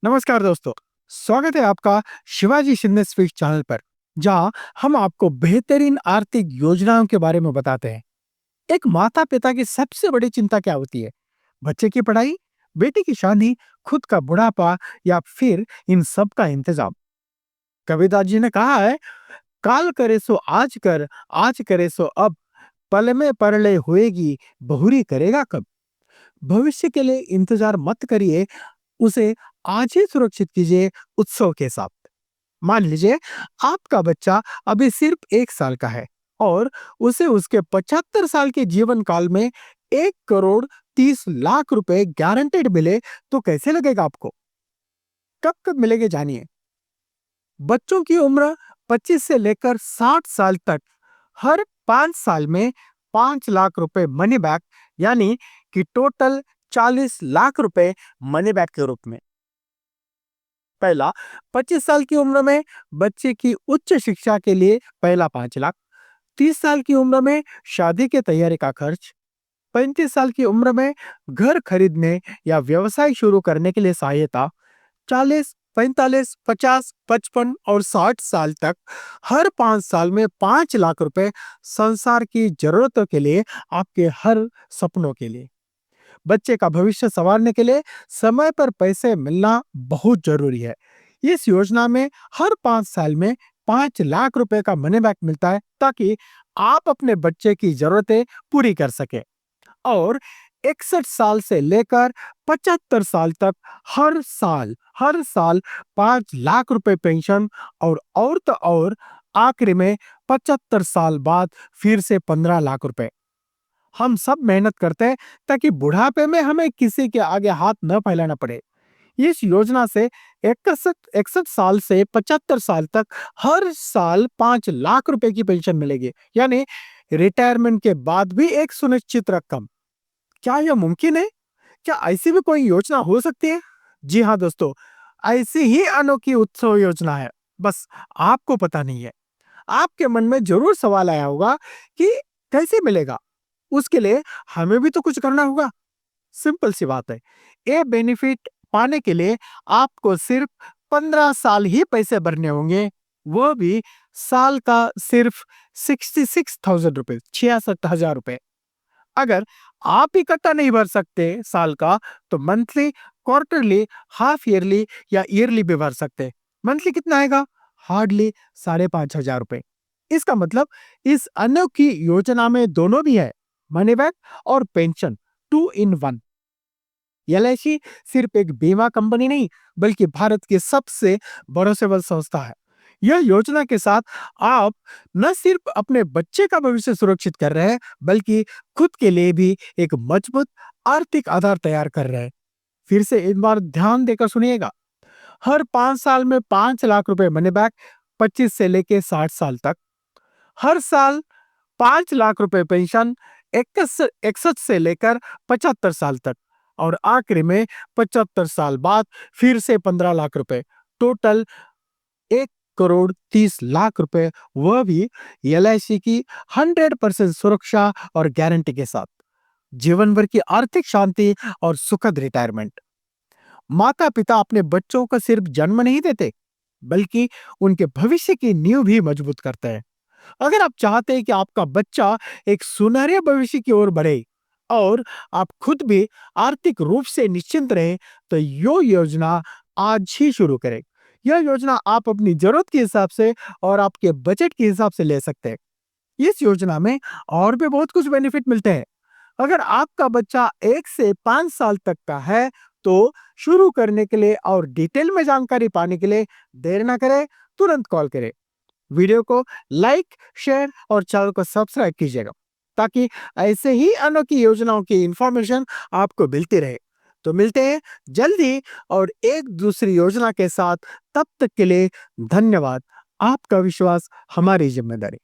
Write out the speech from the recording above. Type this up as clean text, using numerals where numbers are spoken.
नमस्कार दोस्तों। स्वागत है आपका शिवाजी शिंदे स्पीच चैनल पर, जहां हम आपको बेहतरीन आर्थिक योजनाओं के बारे में बताते हैं। एक माता पिता की सबसे बड़ी चिंता क्या होती है? बच्चे की पढ़ाई, बेटे की शादी, खुद का बुढ़ापा या फिर इन सब का इंतजाम। कबीरदास जी ने कहा है, काल करे सो आज कर, आज करे सो अब, पल में परले होएगी, बहुरी करेगा कब। भविष्य के लिए इंतजार मत करिए, उसे आज ही सुरक्षित कीजिए उत्सव के साथ। मान लीजिए आपका बच्चा अभी सिर्फ 1 साल का है और उसे उसके 75 साल के जीवन काल में 1 करोड़ 30 लाख रुपए गारंटेड मिले, तो कैसे लगेगा आपको? कब कब मिलेंगे जानिए। बच्चों की उम्र 25 से लेकर 60 साल तक हर 5 साल में 5 लाख रुपए मनी बैक, यानी कि टोटल 40 लाख रुपए मनी बैक के रूप में। पहला, 25 साल की उम्र में बच्चे की उच्च शिक्षा के लिए पहला 5 लाख। 30 साल की उम्र में शादी की तैयारी का खर्च। 35 साल की उम्र में घर खरीदने या व्यवसाय शुरू करने के लिए सहायता। 40, 45, 50, 55 और 60 साल तक हर 5 साल में 5 लाख रुपए संसार की जरूरतों के लिए, आपके हर सपनों के लिए। बच्चे का भविष्य संवारने के लिए समय पर पैसे मिलना बहुत जरूरी है। इस योजना में हर 5 साल में 5 लाख रुपए का मनी बैक मिलता है, ताकि आप अपने बच्चे की जरूरतें पूरी कर सके। और 61 साल से लेकर 75 साल तक हर साल 5 लाख रुपए पेंशन। और तो और आखिरी में 75 साल बाद फिर से 15 लाख रुपए। हम सब मेहनत करते हैं ताकि बुढ़ापे में हमें किसी के आगे हाथ न फैलाना पड़े। इस योजना से 61 साल से 75 साल तक हर साल 5 लाख रुपए की पेंशन मिलेगी, यानी रिटायरमेंट के बाद भी एक सुनिश्चित रकम। क्या यह मुमकिन है? क्या ऐसी भी कोई योजना हो सकती है? जी हाँ दोस्तों, ऐसी ही अनोखी उत्सव योजना है, बस आपको पता नहीं है। आपके मन में जरूर सवाल आया होगा कि कैसे मिलेगा? उसके लिए हमें भी तो कुछ करना होगा। सिंपल सी बात है। ये बेनिफिट पाने के लिए आपको सिर्फ 15 साल ही पैसे भरने होंगे, वो भी साल का सिर्फ 66,000 रुपए, 66,000 रुपए। अगर आप इकट्ठा नहीं भर सकते साल का, तो मंथली, क्वार्टरली, हाफ ईयरली या ईयरली भी भर सकते। मंथली कितना आएगा? हार्डली 5,500 रुपए। इसका मतलब इस अनोखी योजना में दोनों भी है, मनी बैक और पेंशन, 2 in 1। एलआईसी सिर्फ एक बीमा कंपनी नहीं, बल्कि भारत की सबसे भरोसेमंद संस्था है। यह योजना के साथ आप न सिर्फ अपने बच्चे का भविष्य सुरक्षित कर रहे हैं, बल्कि खुद के लिए भी एक मजबूत आर्थिक आधार तैयार कर रहे हैं। फिर से एक बार ध्यान देकर सुनिएगा। हर 5 साल में 5 लाख रुपए मनी बैक, 25 से लेके 60 साल तक। हर साल 5 लाख रुपए पेंशन, 61 से लेकर 75 साल तक। और आखिरी में 75 साल बाद फिर से 15 लाख रुपए। टोटल 1 करोड़ 30 लाख रुपए, वह भी एलआईसी की 100% सुरक्षा और गारंटी के साथ। जीवन भर की आर्थिक शांति और सुखद रिटायरमेंट। माता पिता अपने बच्चों को सिर्फ जन्म नहीं देते, बल्कि उनके भविष्य की नींव भी मजबूत करते हैं। अगर आप चाहते हैं कि आपका बच्चा एक सुनहरे भविष्य की ओर बढ़े और आप खुद भी आर्थिक रूप से निश्चिंत रहे, तो यो योजना आज ही शुरू करें। यह योजना आप अपनी जरूरत के हिसाब से और आपके बजट के हिसाब से ले सकते हैं। इस योजना में और भी बहुत कुछ बेनिफिट मिलते हैं। अगर आपका बच्चा 1 से 5 साल तक का है, तो शुरू करने के लिए और डिटेल में जानकारी पाने के लिए देर ना करें, तुरंत कॉल करें। वीडियो को लाइक, शेयर और चैनल को सब्सक्राइब कीजिएगा, ताकि ऐसे ही अनोखी योजनाओं की इंफॉर्मेशन आपको मिलती रहे। तो मिलते हैं जल्दी और एक दूसरी योजना के साथ। तब तक के लिए धन्यवाद। आपका विश्वास हमारी जिम्मेदारी।